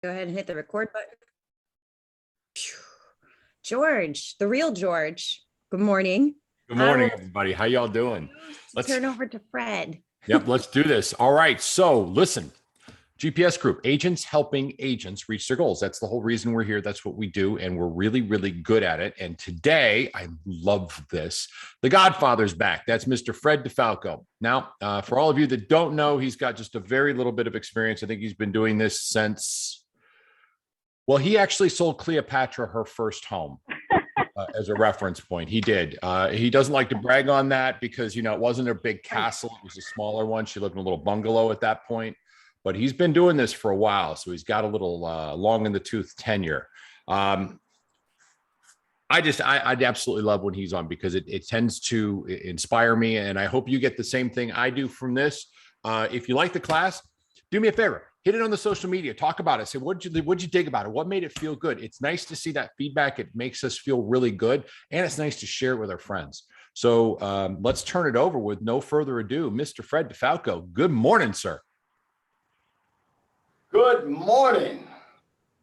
Go ahead and hit the record button. George, the real George. Good morning. Good morning, everybody. How y'all doing? Let's turn over to Fred. Yep, let's do this. All right. So listen, GPS Group, agents helping agents reach their goals. That's the whole reason we're here. That's what we do. And we're really, really good at it. And today, I love this. The Godfather's back. That's Mr. Fred DeFalco. Now, for all of you that don't know, he's got just a very little bit of experience. I think he's been doing this since, well, he actually sold Cleopatra her first home. As a reference point. He did. He doesn't like to brag on that because, you know, it wasn't a big castle. It was a smaller one. She lived in a little bungalow at that point, but he's been doing this for a while. So he's got a little long in the tooth tenure. I absolutely love when he's on because it tends to inspire me. And I hope you get the same thing I do from this. If you like the class, do me a favor. Hit it on the social media. Talk about it. Say, what'd you dig about it? What made it feel good? It's nice to see that feedback. It makes us feel really good. And it's nice to share it with our friends. So let's turn it over with no further ado. Mr. Fred DeFalco, good morning, sir. Good morning.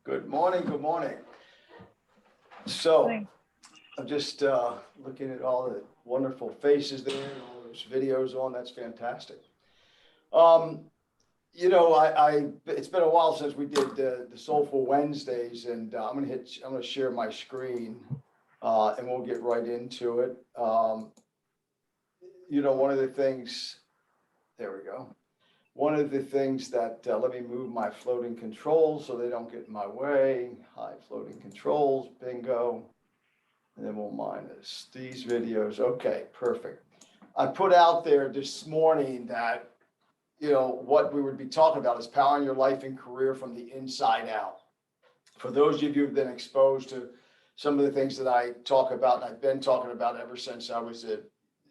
Good morning. Good morning. So I'm just looking at all the wonderful faces there and all those videos on. That's fantastic. You know, it's been a while since we did the Soulful Wednesdays, and I'm gonna share my screen, and we'll get right into it. You know, one of the things, there we go. One of the things that, let me move my floating controls so they don't get in my way. Hi, floating controls, bingo. And then we'll mine these videos. Okay, perfect. I put out there this morning that, you know, what we would be talking about is powering your life and career from the inside out. For those of you who've been exposed to some of the things that I talk about, and I've been talking about ever since I was a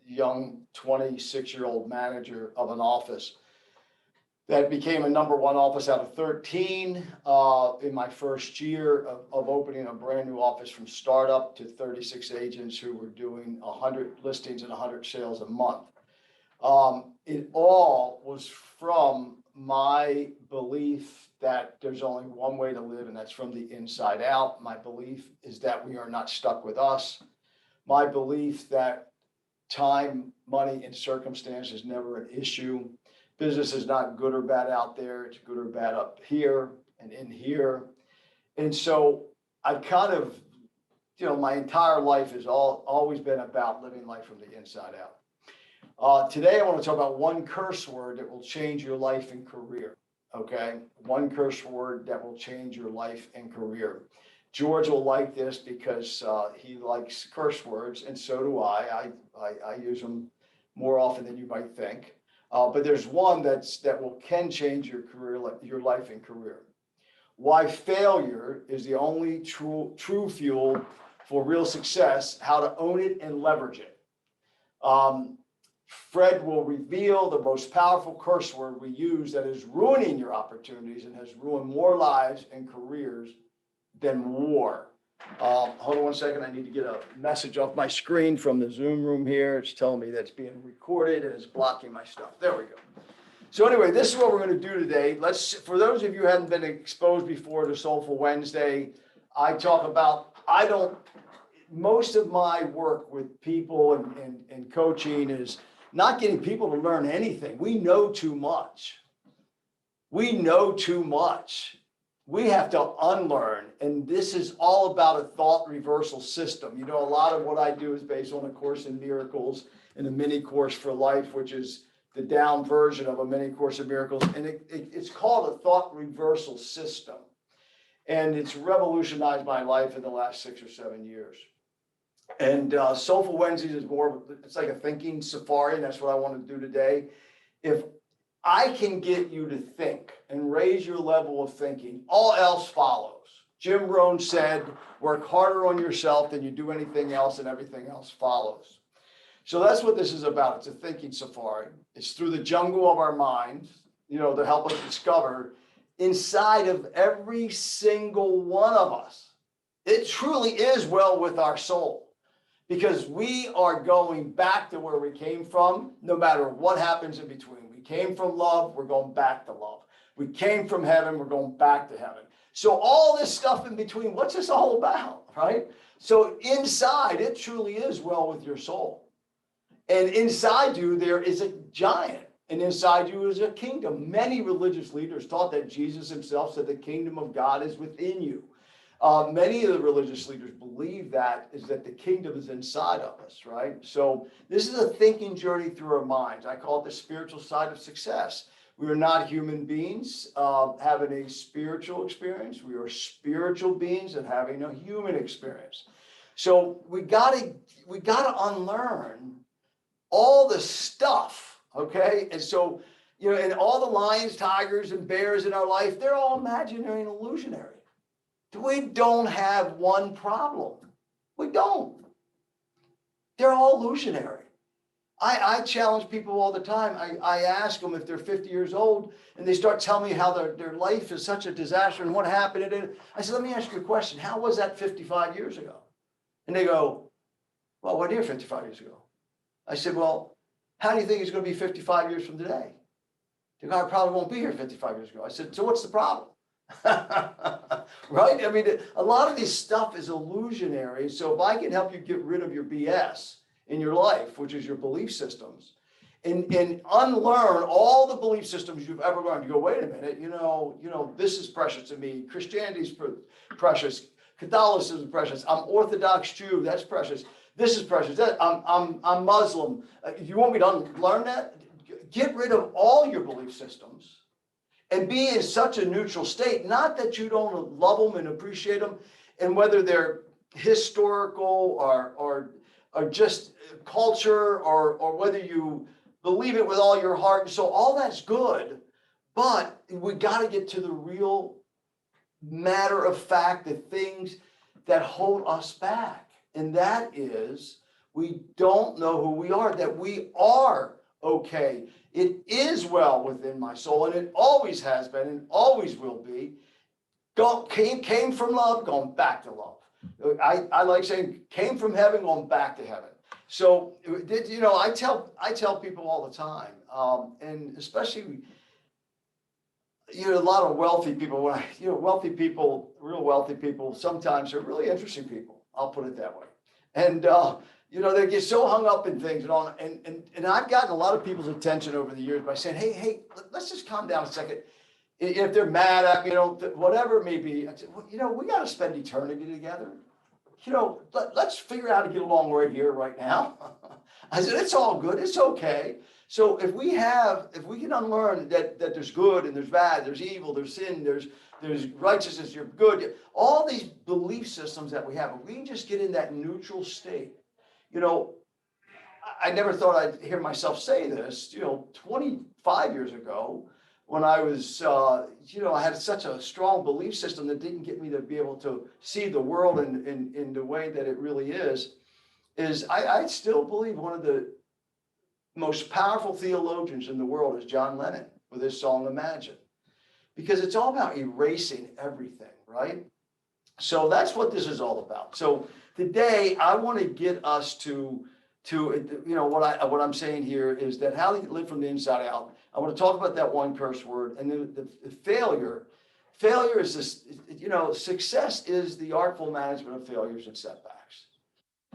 young 26-year-old manager of an office that became a number one office out of 13 in my first year of opening a brand new office from startup to 36 agents who were doing 100 listings and 100 sales a month. It all was from my belief that there's only one way to live, and that's from the inside out. My belief is that we are not stuck with us. My belief that time, money, and circumstance is never an issue. Business is not good or bad out there. It's good or bad up here and in here. And so I've kind of, you know, my entire life has always been about living life from the inside out. Today, I want to talk about one curse word that will change your life and career. Okay. One curse word that will change your life and career. George will like this because he likes curse words, and so do I. I use them more often than you might think. But there's one that can change your career, your life and career. Why failure is the only true fuel for real success, how to own it and leverage it. Fred will reveal the most powerful curse word we use that is ruining your opportunities and has ruined more lives and careers than war. Hold on one second. I need to get a message off my screen from the Zoom room here. It's telling me that's being recorded and it's blocking my stuff. There we go. So anyway, this is what we're going to do today. For those of you who hadn't been exposed before to Soulful Wednesday, I talk about, most of my work with people and coaching is not getting people to learn anything. We know too much. We know too much. We have to unlearn. And this is all about a thought reversal system. You know, a lot of what I do is based on A Course in Miracles and a mini course for life, which is the down version of a mini course in miracles. And it's called a thought reversal system. And it's revolutionized my life in the last 6 or 7 years. And Soulful Wednesdays is it's like a thinking safari, and that's what I want to do today. If I can get you to think and raise your level of thinking, all else follows. Jim Rohn said, work harder on yourself than you do anything else, and everything else follows. So that's what this is about. It's a thinking safari. It's through the jungle of our minds, you know, to help us discover inside of every single one of us. It truly is well with our soul. Because we are going back to where we came from, no matter what happens in between. We came from love, we're going back to love. We came from heaven, we're going back to heaven. So all this stuff in between, what's this all about, right? So inside, it truly is well with your soul. And inside you, there is a giant. And inside you is a kingdom. Many religious leaders taught that Jesus himself said the kingdom of God is within you. Many of the religious leaders believe that is that the kingdom is inside of us, right? So this is a thinking journey through our minds. I call it the spiritual side of success. We are not human beings having a spiritual experience. We are spiritual beings and having a human experience. So we gotta unlearn all the stuff, okay? And so, you know, and all the lions, tigers, and bears in our life, they're all imaginary and illusionary. We don't have one problem. We don't. They're all illusionary. I challenge people all the time. I ask them if they're 50 years old and they start telling me how their life is such a disaster and what happened. And I said, let me ask you a question. How was that 55 years ago? And they go, well, what year 55 years ago? I said, well, how do you think it's going to be 55 years from today? The guy probably won't be here 55 years ago. I said, so what's the problem? Right? I mean, a lot of this stuff is illusionary. So if I can help you get rid of your BS in your life, which is your belief systems, and unlearn all the belief systems you've ever learned. You go, wait a minute, you know, this is precious to me. Christianity's precious. Catholicism is precious. I'm Orthodox Jew. That's precious. This is precious. I'm Muslim. You want me to unlearn that? Get rid of all your belief systems and be in such a neutral state. Not that you don't love them and appreciate them, and whether they're historical or just culture or whether you believe it with all your heart. So all that's good, but we got to get to the real matter of fact, the things that hold us back. And that is, we don't know who we are, that we are okay. It is well within my soul, and it always has been and always will be. Came from love, going back to love. I like saying came from heaven, going back to heaven. So, you know, I tell people all the time, and especially, you know, a lot of wealthy people, wealthy people, real wealthy people, sometimes are really interesting people. I'll put it that way. And, you know, they get so hung up in things and I've gotten a lot of people's attention over the years by saying, hey, let's just calm down a second. If they're mad at me, you know, whatever it may be, I said, well, you know, we got to spend eternity together. You know, let's figure out how to get along right here, right now. I said, it's all good. It's okay. So if we can unlearn that there's good and there's bad, there's evil, there's sin, there's righteousness, you're good. All these belief systems that we have, if we can just get in that neutral state. You know, I never thought I'd hear myself say this, you know, 25 years ago, when I was, you know, I had such a strong belief system that didn't get me to be able to see the world in the way that it really is I still believe one of the most powerful theologians in the world is John Lennon with his song Imagine, because it's all about erasing everything, right? So that's what this is all about. So today I want to get us to you know, what I'm saying here is that how to live from the inside out. I want to talk about that one curse word, and then the failure. Failure is this, you know, success is the artful management of failures and setbacks.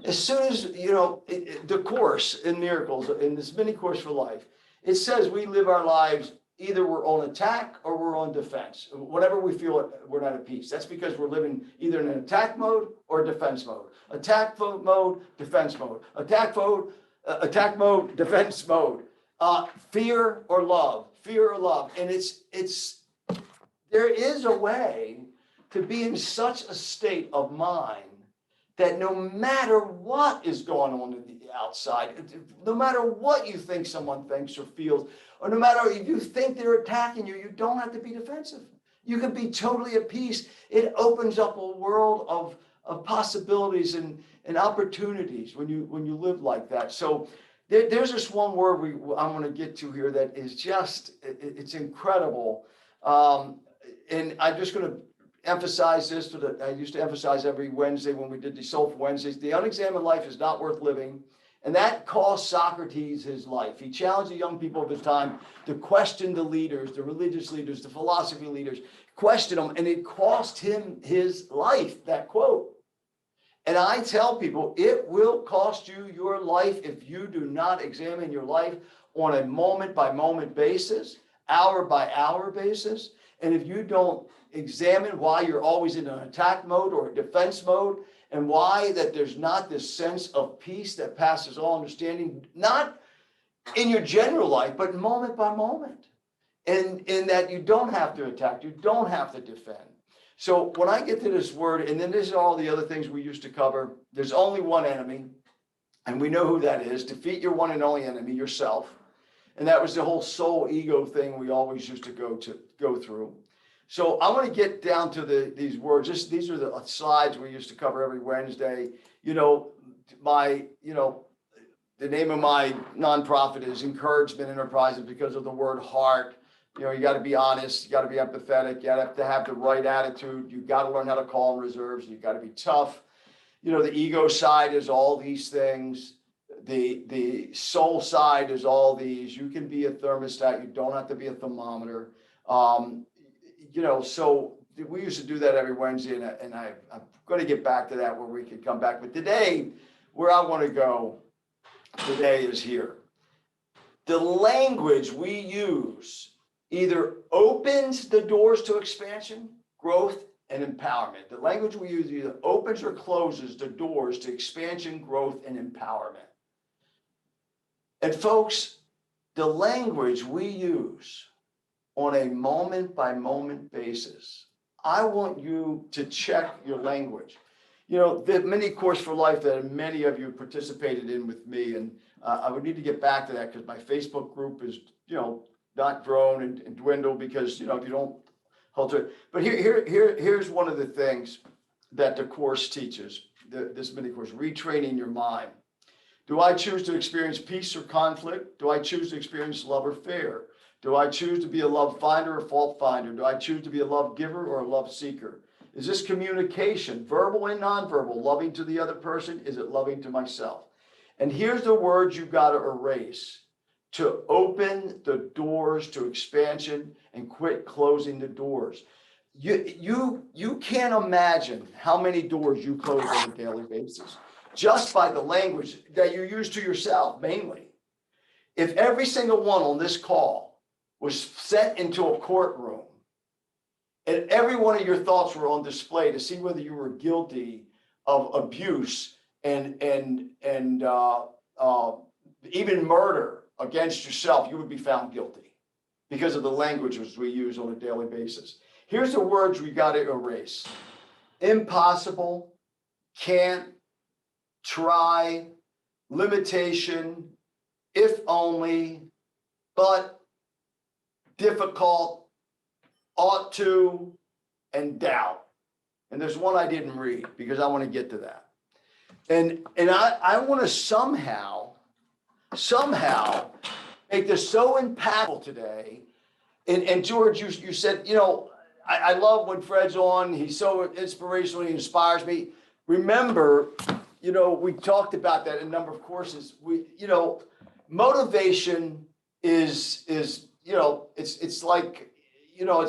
As soon as, you know, the course in miracles, in this mini course for life, it says we live our lives, either we're on attack or we're on defense. Whenever we feel we're not at peace, that's because we're living either in an attack mode or defense mode. Attack mode, defense mode. Attack mode, defense mode. Fear or love. And there is a way to be in such a state of mind that no matter what is going on in the outside, no matter what you think someone thinks or feels, or no matter if you think they're attacking you, you don't have to be defensive. You can be totally at peace. It opens up a world of possibilities and opportunities when you live like that. So there's this one word I'm going to get to here that is just, it's incredible. And I'm just going to emphasize this, that I used to emphasize every Wednesday when we did the Soulful Wednesdays. The unexamined life is not worth living. And that cost Socrates his life. He challenged the young people of his time to question the leaders, the religious leaders, the philosophy leaders, question him, and it cost him his life, that quote. And I tell people, it will cost you your life if you do not examine your life on a moment by moment basis, hour by hour basis. And if you don't examine why you're always in an attack mode or a defense mode, and why that there's not this sense of peace that passes all understanding, not in your general life, but moment by moment. And in that you don't have to attack, you don't have to defend. So when I get to this word, and then this is all the other things we used to cover, there's only one enemy, and we know who that is. Defeat your one and only enemy, yourself. And that was the whole soul ego thing we always used to go through. So I want to get down to these words. These are the slides we used to cover every Wednesday. You know, the name of my nonprofit is Encouragement Enterprises because of the word heart. You know, you got to be honest, you got to be empathetic, you have to have the right attitude, you got to learn how to call in reserves, you got to be tough. You know, the ego side is all these things. The soul side is all these. You can be a thermostat, you don't have to be a thermometer. You know, so we used to do that every Wednesday, and I'm going to get back to that where we could come back. But today, where I want to go today is here. The language we use either opens the doors to expansion, growth, and empowerment. The language we use either opens or closes the doors to expansion, growth, and empowerment. And folks, the language we use on a moment by moment basis, I want you to check your language. You know, the mini course for life that many of you participated in with me, and I would need to get back to that because my Facebook group is, you know, not grown and dwindled because, you know, if you don't hold to it. But here's one of the things that the course teaches, this mini course, retraining your mind. Do I choose to experience peace or conflict? Do I choose to experience love or fear? Do I choose to be a love finder or fault finder? Do I choose to be a love giver or a love seeker? Is this communication, verbal and nonverbal, loving to the other person? Is it loving to myself? And here's the words you've got to erase to open the doors to expansion and quit closing the doors. You can't imagine how many doors you close on a daily basis just by the language that you use to yourself mainly. If every single one on this call was sent into a courtroom and every one of your thoughts were on display to see whether you were guilty of abuse and even murder against yourself, you would be found guilty because of the languages we use on a daily basis. Here's the words we got to erase: impossible, can't, try, limitation, if only, but, difficult, ought to, and doubt. And there's one I didn't read because I want to get to that. And I want to somehow make this so impactful today. And George, you said, you know, I love when Fred's on. He's so inspirational. He inspires me. Remember, you know, we talked about that in a number of courses. You know, motivation is, you know, it's like, you know,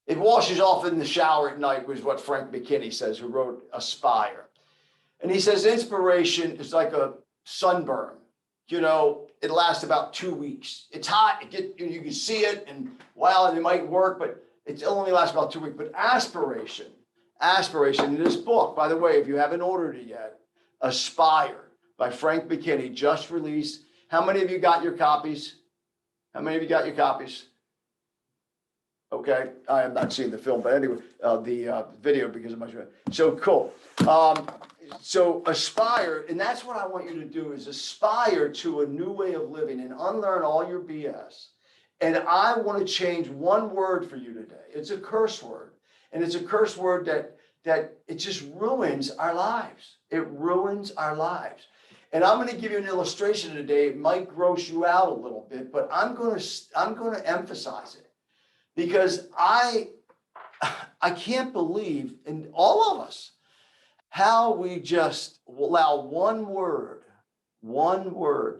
it washes off in the shower at night, was what Frank Mckinney says, who wrote Aspire. And he says inspiration is like a sunburn. You know, it lasts about 2 weeks. It's hot, you can see it, and wow, and it might work, but it only lasts about 2 weeks. But aspiration, in this book, by the way, if you haven't ordered it yet, Aspire by Frank Mckinney, just released. How many of you got your copies? Okay, I am not seeing the film, but anyway, the video because of my show. So cool. So aspire, and that's what I want you to do, is aspire to a new way of living and unlearn all your BS. And I want to change one word for you today. It's a curse word, and it's a curse word that it just ruins our lives. It ruins our lives. And I'm going to give you an illustration today. It might gross you out a little bit, but I'm going to emphasize it because I can't believe in all of us how we just allow one word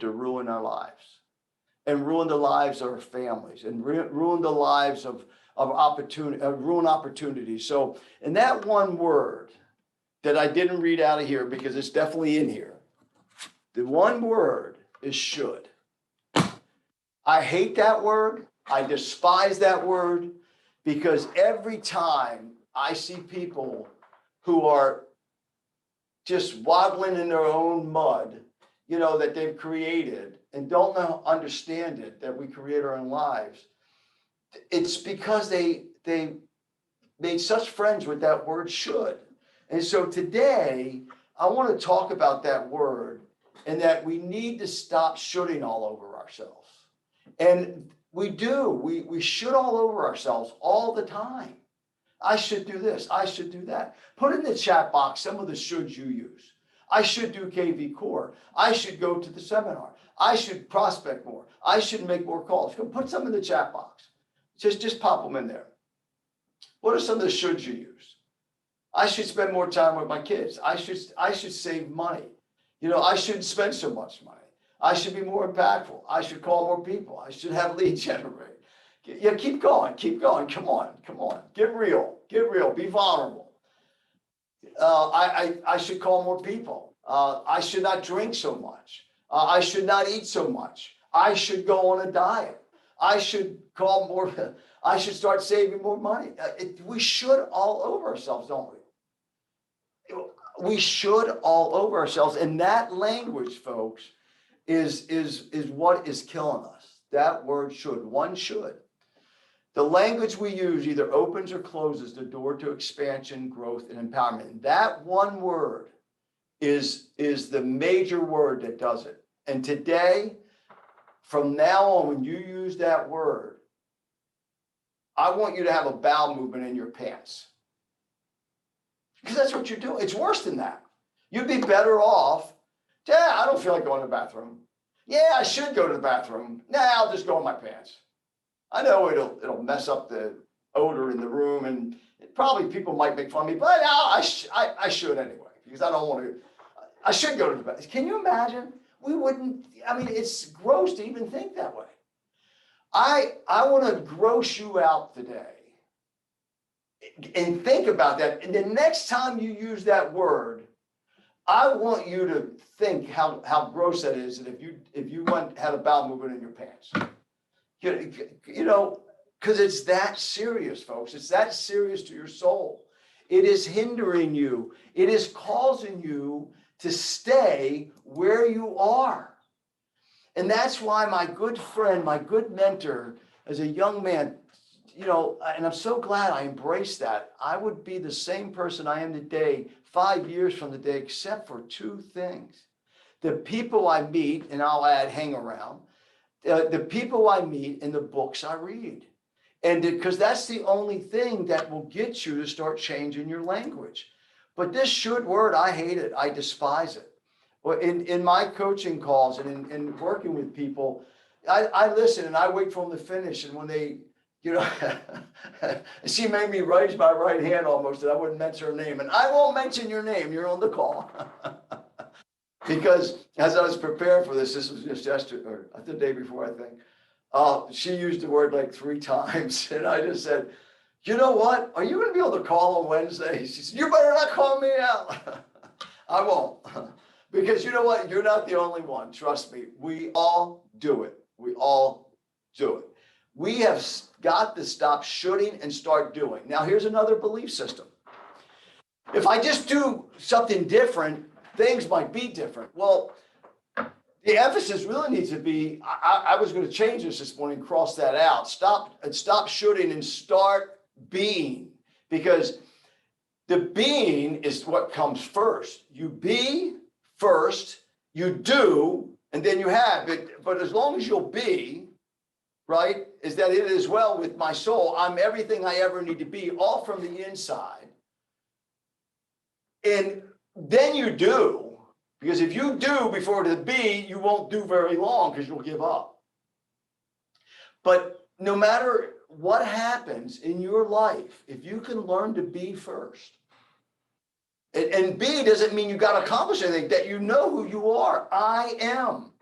to ruin our lives and ruin the lives of our families and ruin the lives of ruin opportunities. So, in that one word that I didn't read out of here because it's definitely in here, the one word is should. I hate that word. I despise that word because every time I see people who are just waddling in their own mud, that they've created and don't understand it, that we create our own lives, it's because they made such friends with that word should. And so today, I want to talk about that word and that we need to stop shoulding all over ourselves. And we do, we should all over ourselves all the time. I should do this, I should do that. Put in the chat box some of the shoulds you use. I should do KV Core. I should go to the seminar. I should prospect more. I should make more calls. Go put some in the chat box. Just pop them in there. What are some of the shoulds you use? I should spend more time with my kids. I should save money. I shouldn't spend so much money. I should be more impactful. I should call more people. I should have lead generate. Yeah, keep going. Come on. Get real. Be vulnerable. I should call more people. I should not drink so much. I should not eat so much. I should go on a diet. I should call more. I should start saving more money. We should all over ourselves, don't we? We should all over ourselves, and that language, folks, is what is killing us. That word should. One should. The language we use either opens or closes the door to expansion, growth, and empowerment. That one word is the major word that does it. And today, from now on, when you use that word, I want you to have a bowel movement in your pants. Because that's what you're doing. It's worse than that. You'd be better off. Yeah, I don't feel like going to the bathroom. Yeah, I should go to the bathroom. Nah, I'll just go in my pants. I know it'll mess up the odor in the room, and probably people might make fun of me, but no, I should anyway, because I don't want to. I should go to the bathroom. Can you imagine? We wouldn't. I mean, it's gross to even think that way. I want to gross you out today, and think about that. And the next time you use that word, I want you to think how gross that is, and if you had a bowel movement in your pants. Because it's that serious, folks. It's that serious to your soul. It is hindering you. It is causing you to stay where you are. And that's why my good friend, my good mentor, as a young man, and I'm so glad I embraced that. I would be the same person I am today, 5 years from today, except for two things. The people I meet, and I'll add hang around, the people I meet and the books I read. And because that's the only thing that will get you to start changing your language. But this should word, I hate it. I despise it. Well, in my coaching calls and in working with people, I listen and I wait for them to finish. And when they, she made me raise my right hand almost that I wouldn't mention her name. And I won't mention your name. You're on the call. Because as I was preparing for this was just yesterday, or the day before, I think, she used the word like 3 times. And I just said, you know what? Are you going to be able to call on Wednesday? She said, you better not call me out. I won't. Because you know what? You're not the only one. Trust me. We all do it. We all do it. We have got to stop shoulding and start doing. Now, here's another belief system. If I just do something different, things might be different. Well, the emphasis really needs to be, I was going to change this morning, cross that out. Stop shoulding and start being. Because the being is what comes first. You be first, you do, and then you have it. But as long as you'll be, right, is that it is well with my soul. I'm everything I ever need to be, all from the inside. And then you do, because if you do before the be, you won't do very long because you'll give up. But no matter what happens in your life, if you can learn to be first, and be doesn't mean you got to accomplish anything, that you know who you are. I am.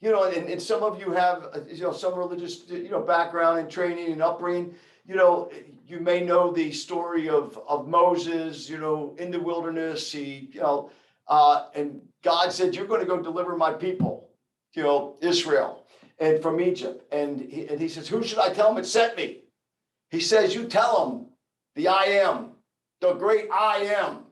you know, and some of you have, you know, some religious, you know, background and training and upbringing. You know, you may know the story of Moses, you know, in the wilderness. He, you know, and God said, "You're going to go deliver my people, you know, Israel, and from Egypt." And he says, "Who should I tell him it sent me?" He says, "You tell him the I am, the great I am."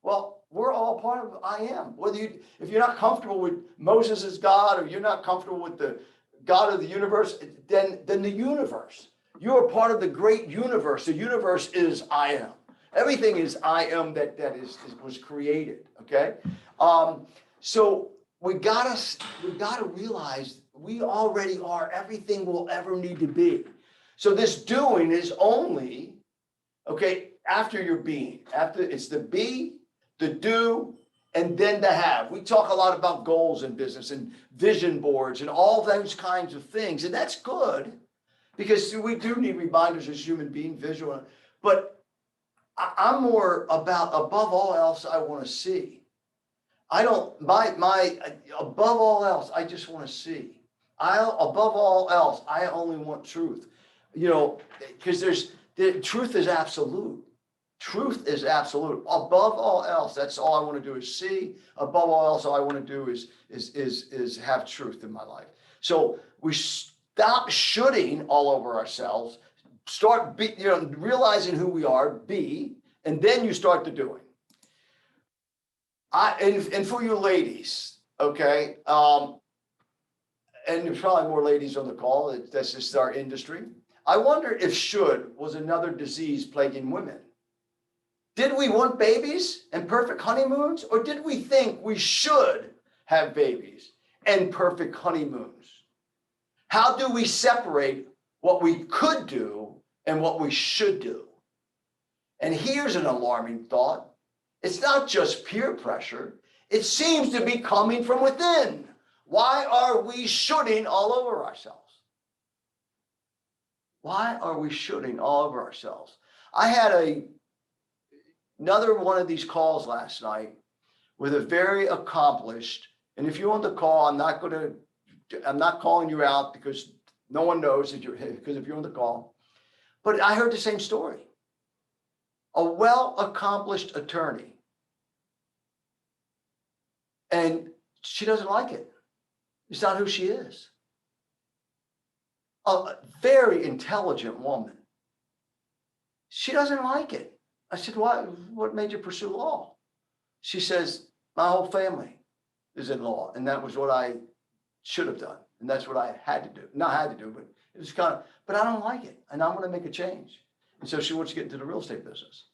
Well, we're all part of I am. Whether you, if you're not comfortable with Moses as God, or you're not comfortable with the God of the universe, then the universe. You are part of the great universe. The universe is I am. Everything is I am that was created. Okay, so we gotta realize we already are everything we'll ever need to be. So this doing is only okay after your being. After it's the be, the do, and then the have. We talk a lot about goals in business and vision boards and all those kinds of things, and that's good because we do need reminders as human beings, visual. But I'm more about above all else, I want to see. I don't my above all else, I just want to see. Above all else, I only want truth. You know, because the truth is absolute. Truth is absolute. Above all else, that's all I want to do is see. Above all else, all I want to do is have truth in my life. So we stop shoulding all over ourselves. Start realizing who we are, be, and then you start the doing. And for you ladies, okay, and there's probably more ladies on the call. That's just our industry. I wonder if should was another disease plaguing women. Did we want babies and perfect honeymoons, or did we think we should have babies and perfect honeymoons? How do we separate what we could do and what we should do? And here's an alarming thought. It's not just peer pressure. It seems to be coming from within. Why are we shooting all over ourselves? Why are we shooting all over ourselves? I had another one of these calls last night with a very accomplished, and if you're on the call, I'm not calling you out because no one knows because if you're on the call, but I heard the same story. A well-accomplished attorney, and she doesn't like it. It's not who she is. A very intelligent woman. She doesn't like it. I said, what made you pursue law? She says, my whole family is in law, and that was what I should have done. And that's what I had to do. Not had to do, but it was kind of, but I don't like it, and I'm going to make a change. And so she wants to get into the real estate business.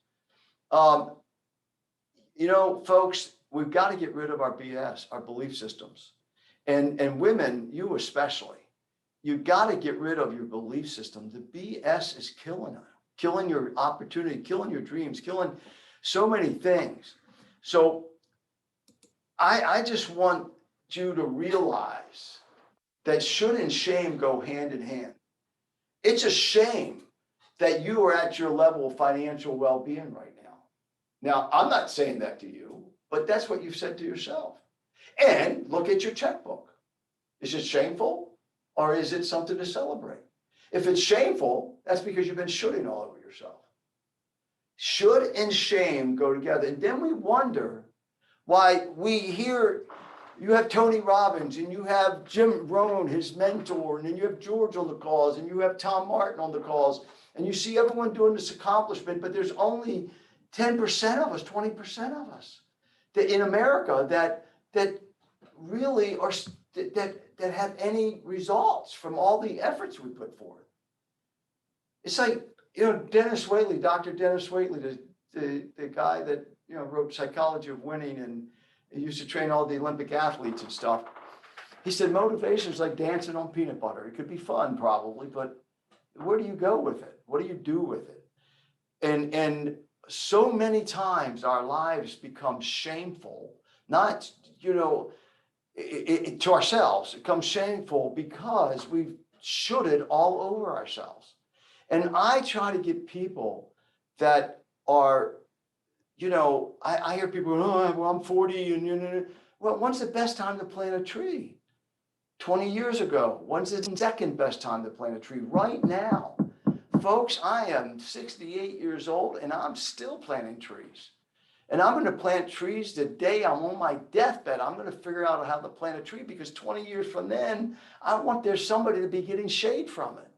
You know, folks, we've got to get rid of our BS, our belief systems. And women, you especially, you've got to get rid of your belief system. The BS is killing us. Killing your opportunity, killing your dreams, killing so many things. So I just want you to realize that should and shame go hand in hand. It's a shame that you are at your level of financial well-being right now. Now, I'm not saying that to you, but that's what you've said to yourself. And look at your checkbook. Is it shameful, or is it something to celebrate? If it's shameful, that's because you've been shooting all over yourself. Should and shame go together. And then we wonder why we hear you have Tony Robbins and you have Jim Rohn, his mentor, and then you have George on the calls and you have Tom Martin on the calls, and you see everyone doing this accomplishment, but there's only 10% of us, 20% of us that in America that really are that have any results from all the efforts we put forth. It's like, you know, Dennis Waitley, Dr. Dennis Waitley, the guy that, you know, wrote Psychology of Winning and he used to train all the Olympic athletes and stuff. He said motivation is like dancing on peanut butter. It could be fun probably, but where do you go with it? What do you do with it? And so many times our lives become shameful, not, you know, to ourselves. It becomes shameful because we've shoulded all over ourselves. And I try to get people that are, you know, I hear people, oh, well, I'm 40 and, well, when's the best time to plant a tree? 20 years ago? When's the second best time to plant a tree? Right now. Folks, I am 68 years old and I'm still planting trees. And I'm going to plant trees the day I'm on my deathbed. I'm going to figure out how to plant a tree because 20 years from then, I want there's somebody to be getting shade from it.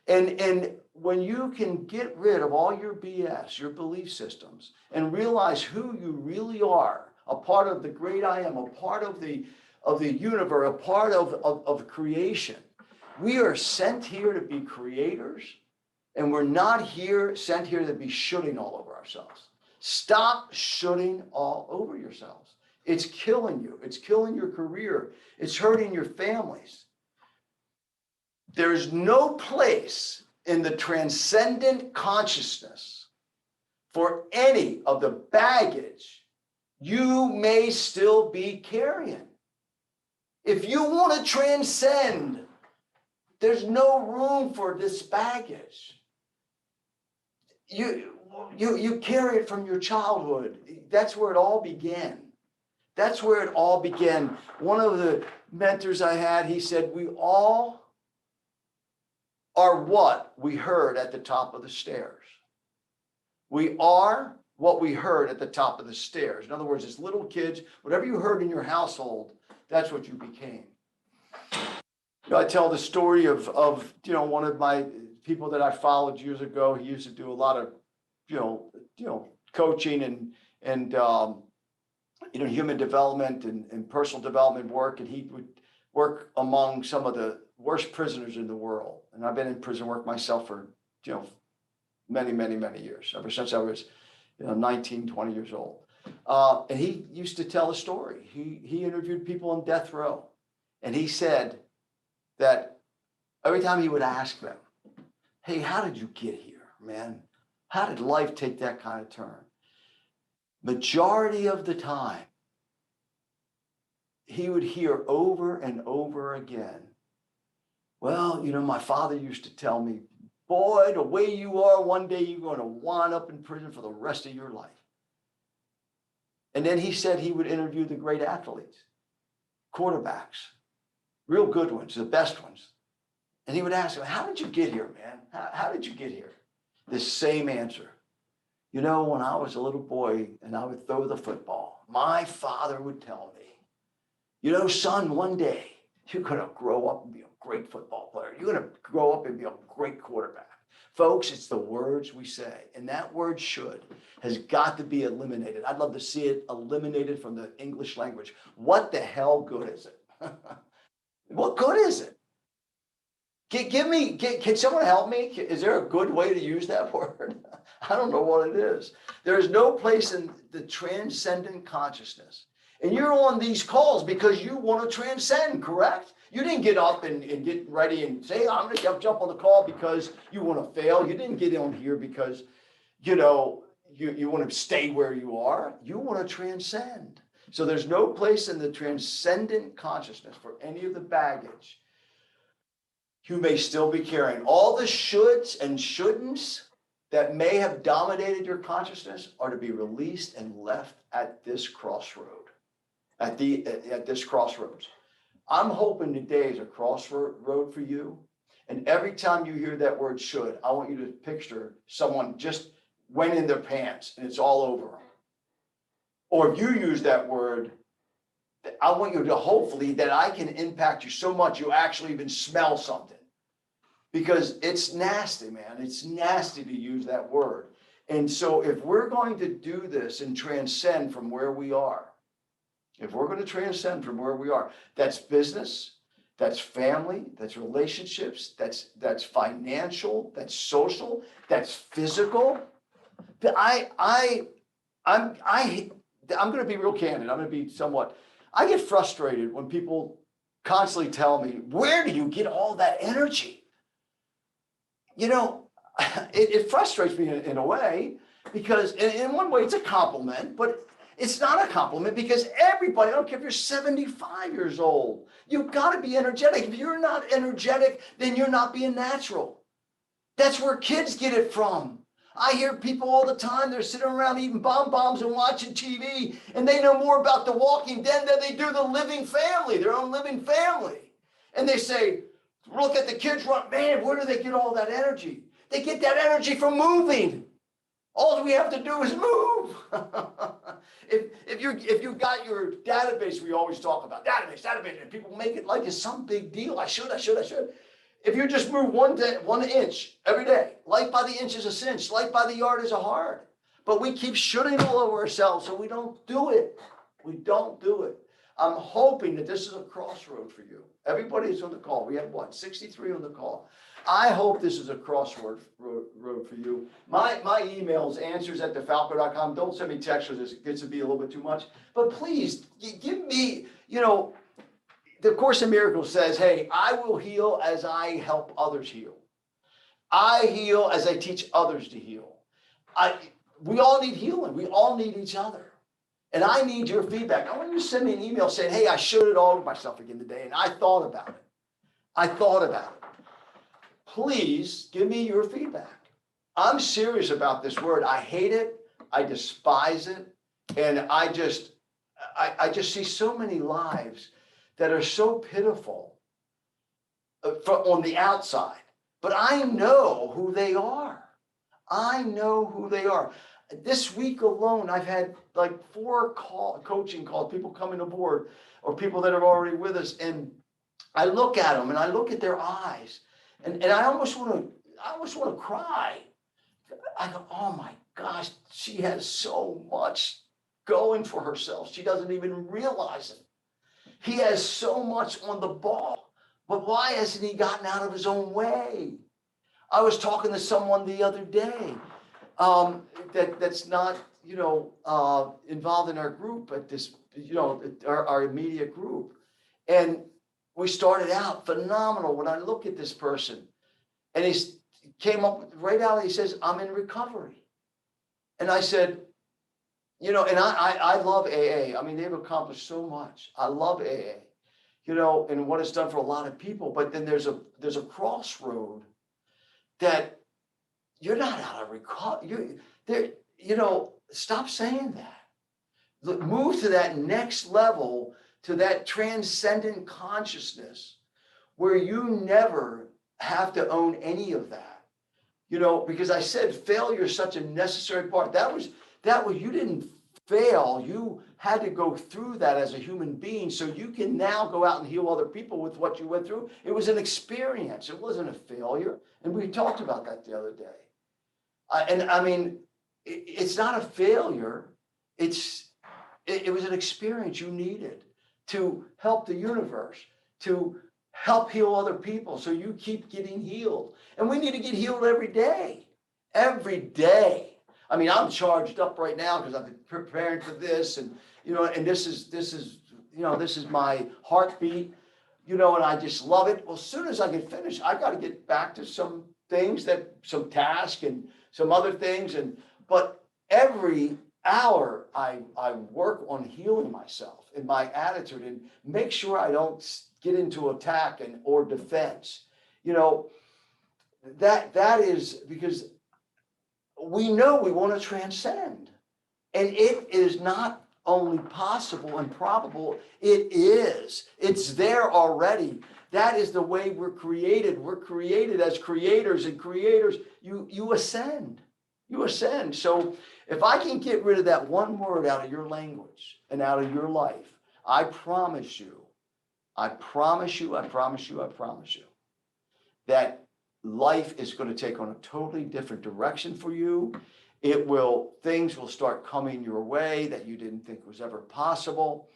And when you can get rid of all your BS, your belief systems, and realize who you really are, a part of the great I am, a part of the universe, a part of creation. We are sent here to be creators, and we're not sent here to be shooting all over ourselves. Stop shooting all over yourselves. It's killing you. It's killing your career. It's hurting your families. There's no place in the transcendent consciousness for any of the baggage you may still be carrying. If you want to transcend, there's no room for this baggage. You carry it from your childhood. That's where it all began. That's where it all began. One of the mentors I had, he said, we all are what we heard at the top of the stairs. We are what we heard at the top of the stairs. In other words, as little kids, whatever you heard in your household, that's what you became. I tell the story of one of my people that I followed years ago. He used to do a lot of coaching and human development and personal development work, and he would work among some of the worst prisoners in the world. And I've been in prison work myself for many, many, many years, ever since I was 19, 20 years old. And he used to tell a story. He interviewed people on death row, and he said that every time he would ask them, hey, how did you get here, man? How did life take that kind of turn? Majority of the time, he would hear over and over again, well, my father used to tell me, boy, the way you are, one day you're going to wind up in prison for the rest of your life. And then he said he would interview the great athletes, quarterbacks, real good ones, the best ones. And he would ask them, how did you get here, man? How did you get here? This same answer. When I was a little boy and I would throw the football, my father would tell me, son, one day you're going to grow up and be a great football player. You're going to grow up and be a great quarterback. Folks, it's the words we say. And that word should has got to be eliminated. I'd love to see it eliminated from the English language. What the hell good is it? What good is it? Can someone help me? Is there a good way to use that word? I don't know what it is. There is no place in the transcendent consciousness. And you're on these calls because you want to transcend, correct? You didn't get up and get ready and say, I'm going to jump on the call because you want to fail. You didn't get on here because, you want to stay where you are. You want to transcend. So there's no place in the transcendent consciousness for any of the baggage you may still be carrying. All the shoulds and shouldn'ts that may have dominated your consciousness are to be released and left at this crossroad, at this crossroads. I'm hoping today is a crossroad for you. And every time you hear that word should, I want you to picture someone just went in their pants and it's all over them. Or if you use that word, I want you to hopefully that I can impact you so much you actually even smell something. Because it's nasty, man. It's nasty to use that word. And so if we're going to do this and transcend from where we are, that's business, that's family, that's relationships, that's financial, that's social, that's physical. I'm going to be real candid. I'm going to be I get frustrated when people constantly tell me, where do you get all that energy? It frustrates me in a way because in one way it's a compliment, but it's not a compliment because everybody, I don't care if you're 75 years old, you've got to be energetic. If you're not energetic, then you're not being natural. That's where kids get it from. I hear people all the time, they're sitting around eating bonbons and watching TV, and they know more about The Walking Dead than they do the living family, their own living family. And they say, look at the kids run, man, where do they get all that energy? They get that energy from moving. All we have to do is move. if you got your database, we always talk about database, and people make it like it's some big deal. I should. If you just move 1 inch every day, life by the inch is a cinch, life by the yard is a hard. But we keep shooting all over ourselves, so we don't do it. We don't do it. I'm hoping that this is a crossroad for you. Everybody's on the call. We have 63 on the call. I hope this is a crossroad road for you. My email is answers@defalco.com. Don't send me texts because it gets to be a little bit too much. But please give me, the Course in Miracles says, hey, I will heal as I help others heal. I heal as I teach others to heal. We all need healing. We all need each other. And I need your feedback. I want you to send me an email saying, hey, I showed it all to myself again today, and I thought about it. Please give me your feedback. I'm serious about this word. I hate it. I despise it. And I just see so many lives that are so pitiful on the outside. But I know who they are. This week alone, I've had like 4 coaching calls, people coming aboard or people that are already with us. And I look at them and I look at their eyes and I almost want to cry. I go, oh my gosh, she has so much going for herself. She doesn't even realize it. He has so much on the ball, but why hasn't he gotten out of his own way? I was talking to someone the other day that's not, involved in our group, but this, our immediate group. And we started out phenomenal when I look at this person and he came up right out, he says, I'm in recovery. And I said, and I love AA. I mean, they've accomplished so much. I love AA, and what it's done for a lot of people. But then there's a crossroad that you're not out of recovery. Stop saying that. Move to that next level, to that transcendent consciousness where you never have to own any of that. Because I said failure is such a necessary part. That was you didn't fail. You had to go through that as a human being so you can now go out and heal other people with what you went through. It was an experience. It wasn't a failure. And we talked about that the other day. It's not a failure. It was an experience you needed to help the universe, to help heal other people so you keep getting healed. And we need to get healed every day. Every day. I'm charged up right now because I've been preparing for this and this is my heartbeat, and I just love it. Well, as soon as I get finished, I got to get back to some things, some tasks and some other things. But every hour I work on healing myself and my attitude and make sure I don't get into attack or defense. That is because we know we want to transcend, and it is not only possible and probable, it's there already. That is the way we're created. We're created as creators, and creators, you ascend. So if I can get rid of that one word out of your language and out of your life, I promise you that life is going to take on a totally different direction for you. Things will start coming your way that you didn't think was ever possible,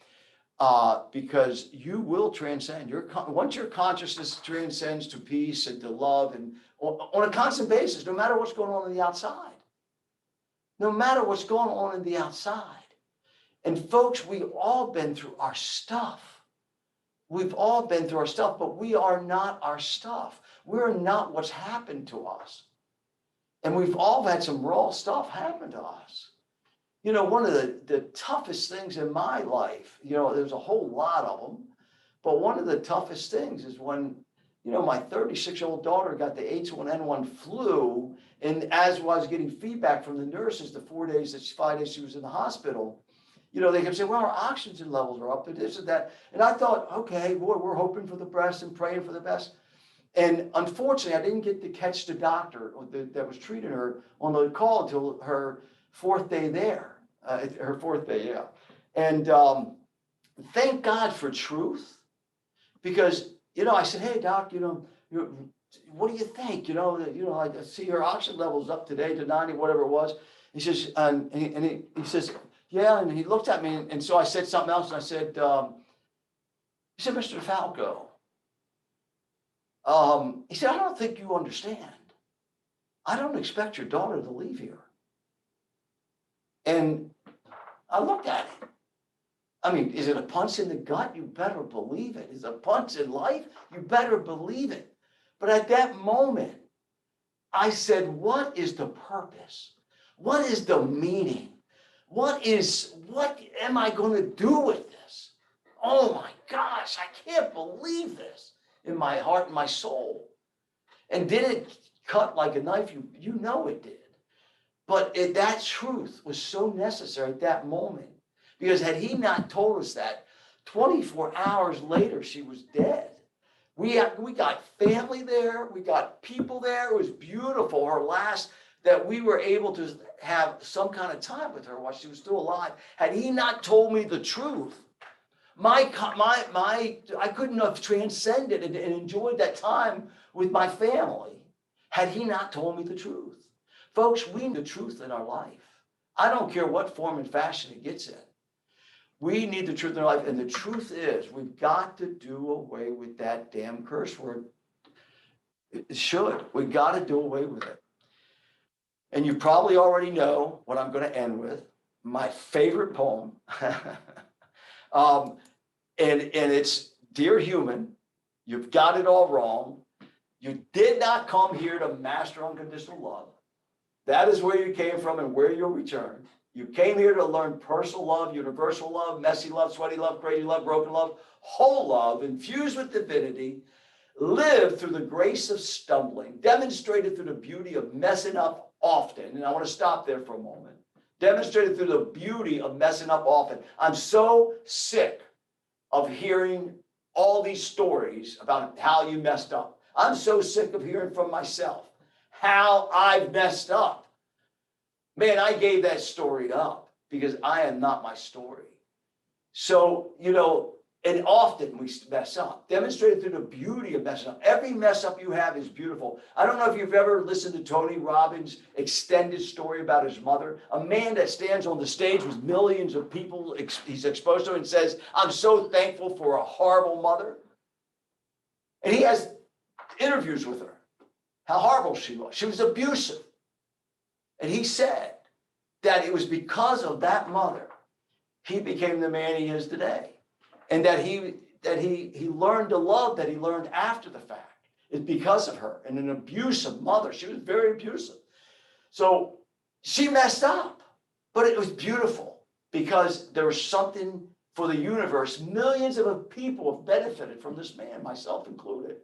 because you will transcend. Once your consciousness transcends to peace and to love and on a constant basis, no matter what's going on in the outside. And folks, we've all been through our stuff. But we are not our stuff. We're not what's happened to us. And we've all had some raw stuff happen to us. One of the toughest things in my life, there's a whole lot of them, but one of the toughest things is when, my 36-year-old daughter got the H1N1 flu, and as I was getting feedback from the nurses the 5 days she was in the hospital, they kept saying, well, our oxygen levels are up to this and that. And I thought, okay, boy, we're hoping for the best and praying for the best. And unfortunately, I didn't get to catch the doctor that was treating her on the call until her fourth day there. Her fourth day, yeah. And thank God for truth, because, I said, hey, doc, what do you think? I see her oxygen levels up today to 90, whatever it was. He says, and he says, yeah, and he looked at me, and so I said something else, and I said, he said, Mr. Falco, he said, I don't think you understand. I don't expect your daughter to leave here. And I looked at it. I mean, is it a punch in the gut? You better believe it. Is it a punch in life? You better believe it. But at that moment, I said, what is the purpose? What is the meaning? What am I going to do with this? Oh my gosh, I can't believe this in my heart and my soul. And did it cut like a knife? You know it did. But that truth was so necessary at that moment. Because had he not told us that, 24 hours later, she was dead. We got family there. We got people there. It was beautiful. Her last, that we were able to have some kind of time with her while she was still alive. Had he not told me the truth, I couldn't have transcended and enjoyed that time with my family had he not told me the truth. Folks, we need the truth in our life. I don't care what form and fashion it gets in. We need the truth in our life, and the truth is we've got to do away with that damn curse word. It should. We've got to do away with it. And you probably already know what I'm going to end with, my favorite poem. And it's, Dear Human, you've got it all wrong. You did not come here to master unconditional love. That is where you came from and where you'll return. You came here to learn personal love, universal love, messy love, sweaty love, crazy love, broken love, whole love, infused with divinity, lived through the grace of stumbling, demonstrated through the beauty of messing up often. And I want to stop there for a moment. Demonstrated through the beauty of messing up often. I'm so sick of hearing all these stories about how you messed up. I'm so sick of hearing from myself how I've messed up. Man, I gave that story up because I am not my story. So, and often we mess up, demonstrated through the beauty of messing up. Every mess up you have is beautiful. I don't know if you've ever listened to Tony Robbins' extended story about his mother, a man that stands on the stage with millions of people he's exposed to and says, I'm so thankful for a horrible mother. And he has interviews with her, how horrible she was. She was abusive. And he said that it was because of that mother he became the man he is today. And that he learned to love that he learned after the fact. It's because of her. And an abusive mother. She was very abusive. So she messed up. But it was beautiful because there was something for the universe. Millions of people have benefited from this man, myself included.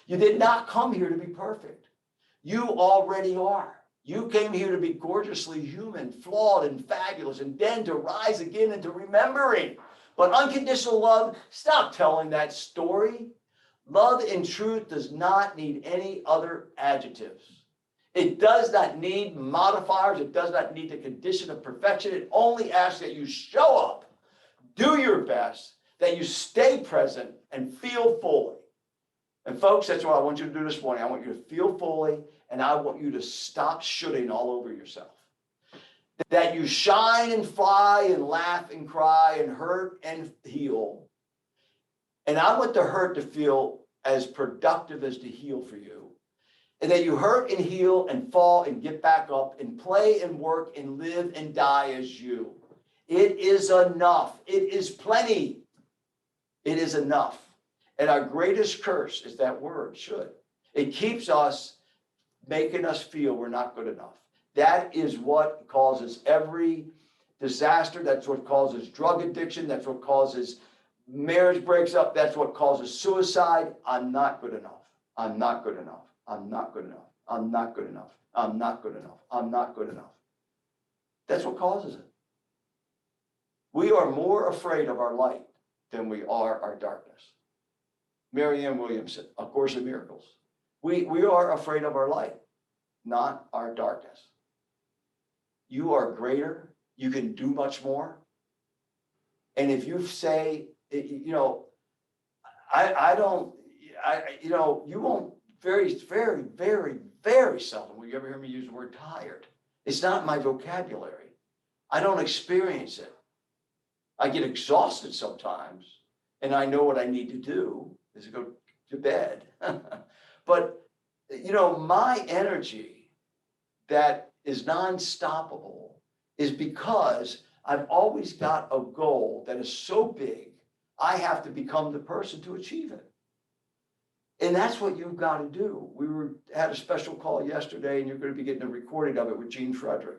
You did not come here to be perfect. You already are. You came here to be gorgeously human, flawed and fabulous, and then to rise again into remembering. But unconditional love, stop telling that story. Love in truth does not need any other adjectives. It does not need modifiers. It does not need the condition of perfection. It only asks that you show up, do your best, that you stay present and feel fully. And folks, that's what I want you to do this morning. I want you to feel fully, and I want you to stop shooting all over yourself. That you shine and fly and laugh and cry and hurt and heal. And I want the hurt to feel as productive as the heal for you. And that you hurt and heal and fall and get back up and play and work and live and die as you. It is enough. It is plenty. It is enough. And our greatest curse is that word, should. It keeps us, making us feel we're not good enough. That is what causes every disaster. That's what causes drug addiction. That's what causes marriage breaks up. That's what causes suicide. I'm not good enough. I'm not good enough. I'm not good enough. I'm not good enough. I'm not good enough. I'm not good enough. That's what causes it. We are more afraid of our light than we are our darkness. Marianne Williamson, A Course in Miracles. We are afraid of our light, not our darkness. You are greater. You can do much more. And if you say, you know, you won't very, very, very, very seldom will you ever hear me use the word tired. It's not in my vocabulary. I don't experience it. I get exhausted sometimes, and I know what I need to do is go to bed. But, you know, my energy that is non-stoppable is because I've always got a goal that is so big, I have to become the person to achieve it. And that's what you've got to do. We had a special call yesterday, and you're going to be getting a recording of it with Gene Frederick.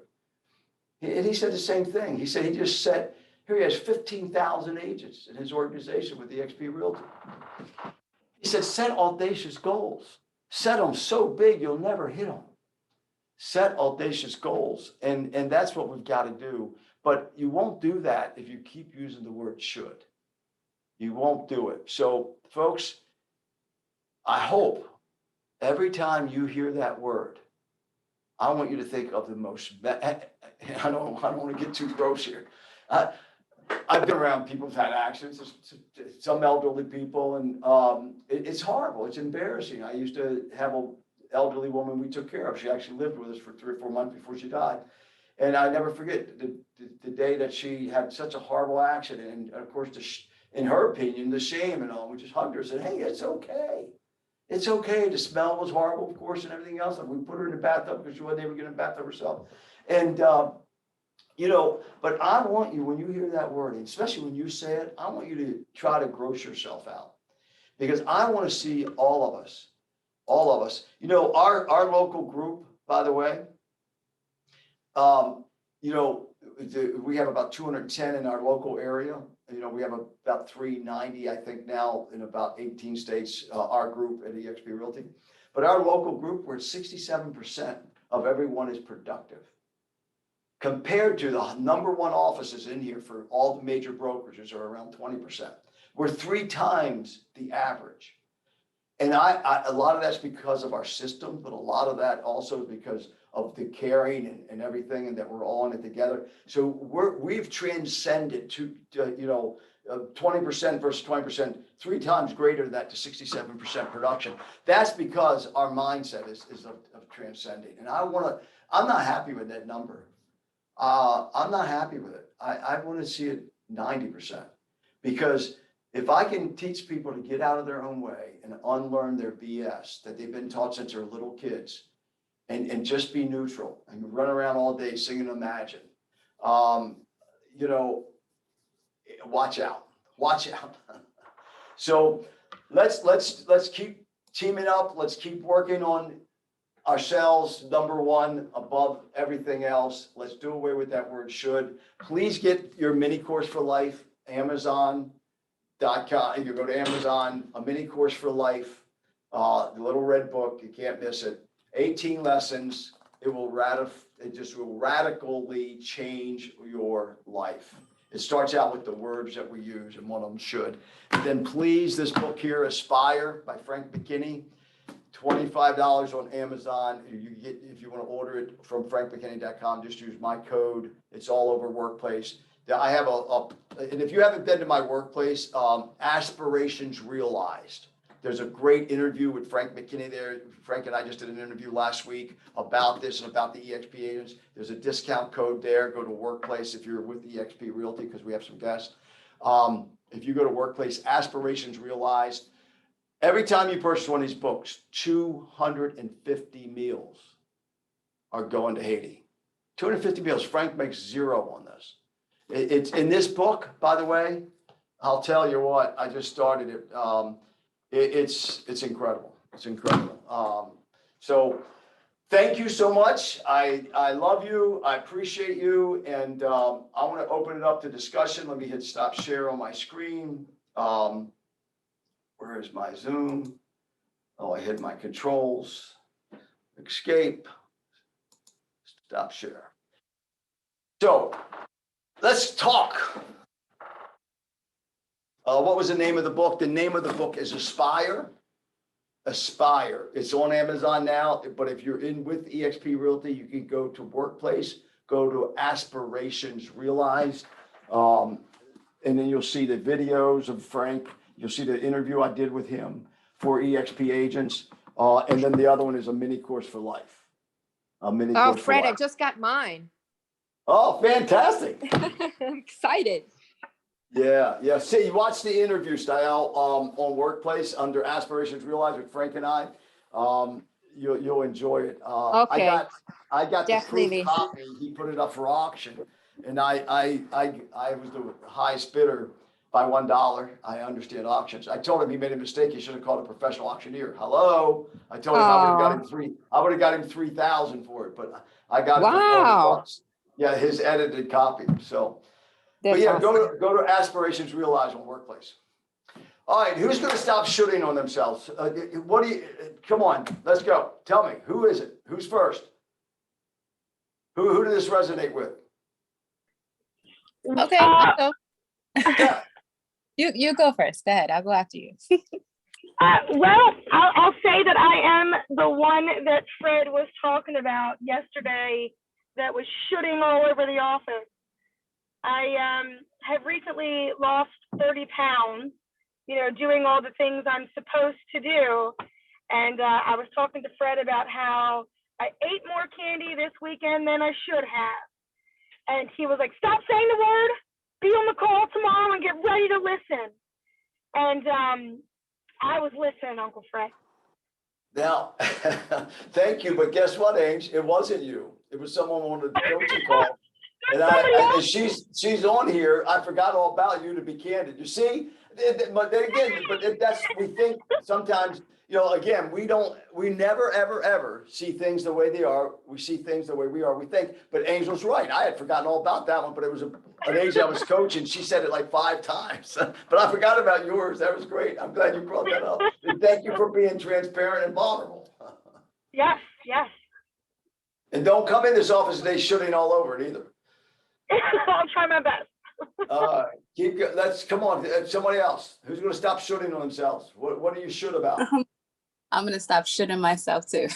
And he said the same thing. He said he just set, here he has 15,000 agents in his organization with the XP Realty. He said, set audacious goals. Set them so big, you'll never hit them. Set audacious goals. And that's what we've got to do. But you won't do that if you keep using the word should. You won't do it. So, folks, I hope every time you hear that word, I want you to think of the most, I don't want to get too gross here. I've been around people who've had accidents, some elderly people, and it's horrible. It's embarrassing. I used to have an elderly woman we took care of. She actually lived with us for 3 or 4 months before she died. And I never forget the day that she had such a horrible accident. And of course, in her opinion, the shame and all, we just hugged her and said, hey, it's okay. It's okay. The smell was horrible, of course, and everything else. And we put her in the bathtub because she wasn't able to get in the bathtub herself. And, you know, but I want you, when you hear that word, and especially when you say it, I want you to try to gross yourself out. Because I want to see all of us. You know, our local group, by the way, you know, we have about 210 in our local area. You know, we have about 390, I think now, in about 18 states, our group at eXp Realty. But our local group, we're at 67% of everyone is productive. Compared to the #1 offices in here for all the major brokerages are around 20%. We're 3 times the average. And a lot of that's because of our system, but a lot of that also is because of the caring and everything, and that we're all in it together. So we've transcended to you know, 20% versus 20%, 3 times greater than that to 67% production. That's because our mindset is of transcending. And I'm not happy with that number. I'm not happy with it. I want to see it 90%, because if I can teach people to get out of their own way and unlearn their BS that they've been taught since they're little kids, and just be neutral and run around all day singing Imagine, you know, watch out. So let's keep teaming up. Let's keep working on ourselves, #1 above everything else. Let's do away with that word should. Please get your mini course for life, Amazon.com. You go to Amazon, a mini course for life, the little red book, you can't miss it. 18 lessons. It just will radically change your life. It starts out with the words that we use, and one of them should. And then please, this book here, Aspire by Frank Mckinney, $25 on Amazon. If you want to order it from frankmckinney.com, just use my code. It's all over Workplace. I have and if you haven't been to my workplace, AspirationsRealized. There's a great interview with Frank Mckinney there. Frank and I just did an interview last week about this and about the eXp agents. There's a discount code there. Go to Workplace if you're with eXp Realty, because we have some guests. If you go to Workplace, AspirationsRealized, every time you purchase one of these books, 250 meals are going to Haiti. 250 meals. Frank makes 0 on this. It's in this book, by the way. I'll tell you what, I just started it. It's incredible. It's incredible. So thank you so much. I love you. I appreciate you. And I want to open it up to discussion. Let me hit stop share on my screen. Where is my Zoom? Oh, I hit my controls. Escape. Stop share. So let's talk. What was the name of the book? The name of the book is Aspire. Aspire. It's on Amazon now, but if you're in with eXp Realty, you can go to Workplace, go to Aspirations Realized, and then you'll see the videos of Frank. You'll see the interview I did with him for eXp agents, and then the other one is a mini course for life. A mini course for Fred, I life. just got mine. Oh, fantastic! I'm excited. Yeah. See, you watch the interview style on Workplace under Aspirations Realized with Frank and I. You'll enjoy it. Okay. I got the Definitely. proof copy. He put it up for auction, and I was the highest bidder by $1. I understand auctions. I told him he made a mistake. He should have called a professional auctioneer. Hello. I told him I would have got him 3,000 for it, but I got it for $40. Yeah, his edited copy. So. That's But yeah, awesome. go to Aspirations Realized on Workplace. All right, who's going to stop shooting on themselves? Come on, let's go. Tell me, who is it? Who's first? Who did this resonate with? Okay, I'll go. Yeah. You go first. Go ahead. I'll go after you. Well, I'll say that I am the one that Fred was talking about yesterday that was shooting all over the office. I have recently lost 30 pounds, doing all the things I'm supposed to do. And I was talking to Fred about how I ate more candy this weekend than I should have. And he was like, stop saying the word, be on the call tomorrow and get ready to listen. And I was listening, Uncle Fred. Now, thank you, but guess what, Ange? It wasn't you. It was someone on the coaching call. And she's on here. I forgot all about you, to be candid. You see, but then again, we think sometimes, again, we never, ever, ever see things the way they are. We see things the way we are. We think, but Angel's right. I had forgotten all about that one, but it was an age I was coaching. She said it like 5 times, but I forgot about yours. That was great. I'm glad you brought that up. And thank you for being transparent and vulnerable. Yes. And don't come in this office today shooting all over it either. I'll try my best. Let's come on. Somebody else who's going to stop shooting on themselves. What are you should about? I'm gonna stop shitting myself too.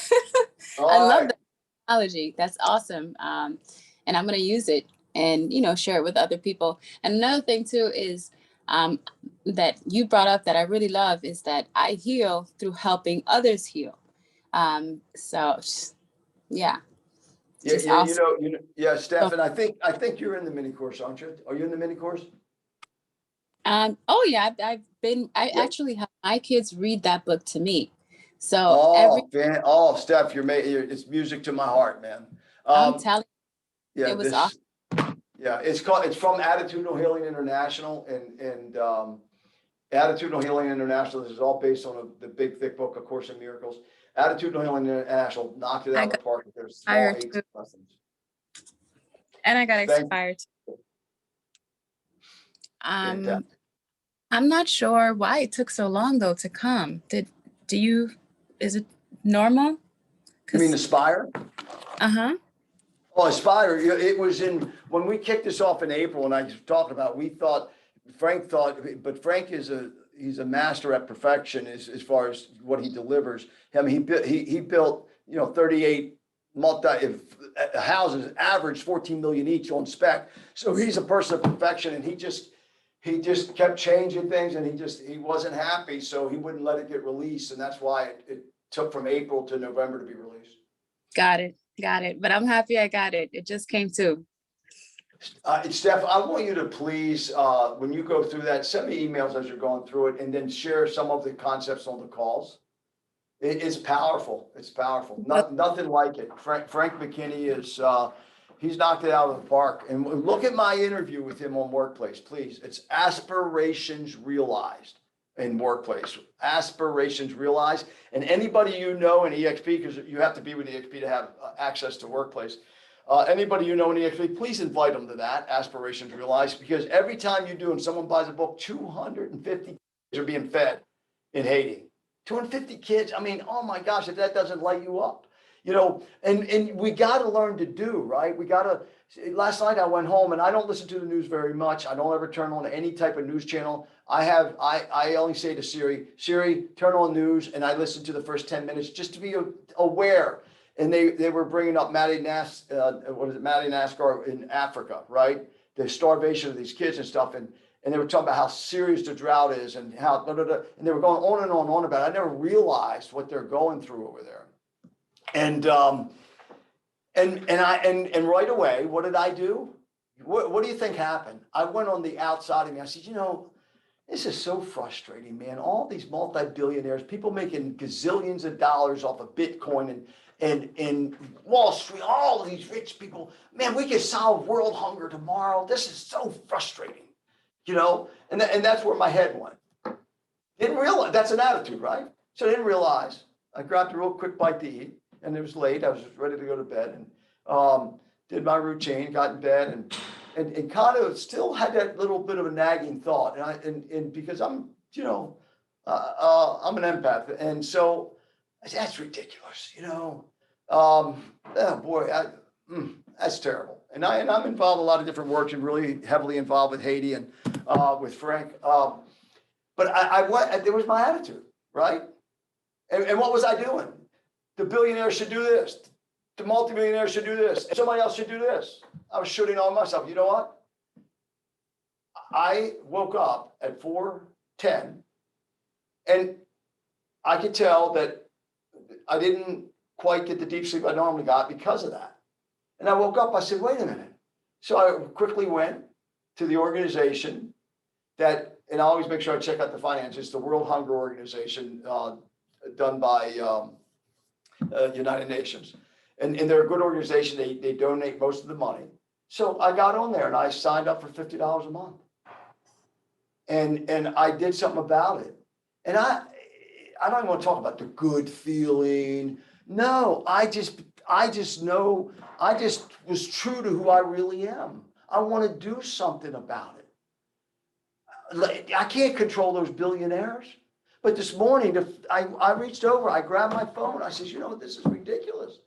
I All love right. that technology. That's awesome. And I'm gonna use it and share it with other people. And another thing too is that you brought up that I really love is that I heal through helping others heal. So yeah. Just awesome. Yeah, Stefan. I think you're in the mini course, aren't you? Are you in the mini course? Oh yeah, I Yeah. actually have my kids read that book to me. So Steph, it's music to my heart, man. I'm telling Yeah, it was awesome. Yeah, it's from Attitudinal Healing International, and Attitudinal Healing International. This is all based on the big thick book, A Course in Miracles. Attitudinal Healing International knocked it out of the park. There's small inspired 8 lessons. And I got inspired. Fantastic. I'm not sure why it took so long though to come. Is it normal? You mean Aspire? Uh-huh. Oh, Aspire, it was when we kicked this off in April, and I was talking about, Frank thought, but Frank he's a master at perfection as far as what he delivers. I mean, he built, 38 houses, average 14 million each on spec. So he's a person of perfection, and he just kept changing things, and he wasn't happy, so he wouldn't let it get released, and that's why it took from April to November to be released. Got it. But I'm happy I got it. It just came too. Steph, I want you to please, when you go through that, send me emails as you're going through it, and then share some of the concepts on the calls. It's powerful. It's powerful. Nothing like it. Frank Mckinney he's knocked it out of the park. And look at my interview with him on Workplace, please. It's Aspirations Realized in Workplace. Aspirations Realized. And anybody in EXP, because you have to be with EXP to have access to Workplace. Anybody in EXP, please invite them to that, Aspirations Realized, because every time you do and someone buys a book, 250 kids are being fed in Haiti. 250 kids. I mean, oh my gosh, if that doesn't light you up. you know, and we got to learn to do, right? Last night I went home and I don't listen to the news very much. I don't ever turn on any type of news channel. I only say to Siri, turn on news, and I listen to the first 10 minutes just to be aware. And they were bringing up Maddie NASCAR in Africa, right? The starvation of these kids and stuff. And they were talking about how serious the drought is and how, and they were going on and on about it. I never realized what they're going through over there. And right away, what did I do? What do you think happened? I went on the outside of me. I said, you know, this is so frustrating, man. All these multi-billionaires, people making gazillions of dollars off of Bitcoin and Wall Street, all of these rich people, man, we could solve world hunger tomorrow. This is so frustrating, you know? And that's where my head went. Didn't realize, that's an attitude, right? So I didn't realize. I grabbed a real quick bite to eat, and it was late. I was ready to go to bed, and did my routine, got in bed, and kind of still had that little bit of a nagging thought. And because I'm, you know, I'm an empath. And so I said, that's ridiculous, you know? Oh boy, that's terrible. And I'm involved in a lot of different work and really heavily involved with Haiti and with Frank. But there was my attitude, right? And what was I doing? The billionaires should do this. The multimillionaires should do this. And somebody else should do this. I was shooting on myself. You know what? I woke up at 4:10 and I could tell that I didn't quite get the deep sleep I normally got because of that. And I woke up, I said, wait a minute. So I quickly went to the organization that, and I always make sure I check out the finances, the World Hunger Organization, done by United Nations. And they're a good organization. They donate most of the money. So I got on there and I signed up for $50 a month. And I did something about it. And I don't even want to talk about the good feeling. No, I just know, I just was true to who I really am. I want to do something about it. I can't control those billionaires. But this morning, I reached over, I grabbed my phone. I says, you know, this is ridiculous.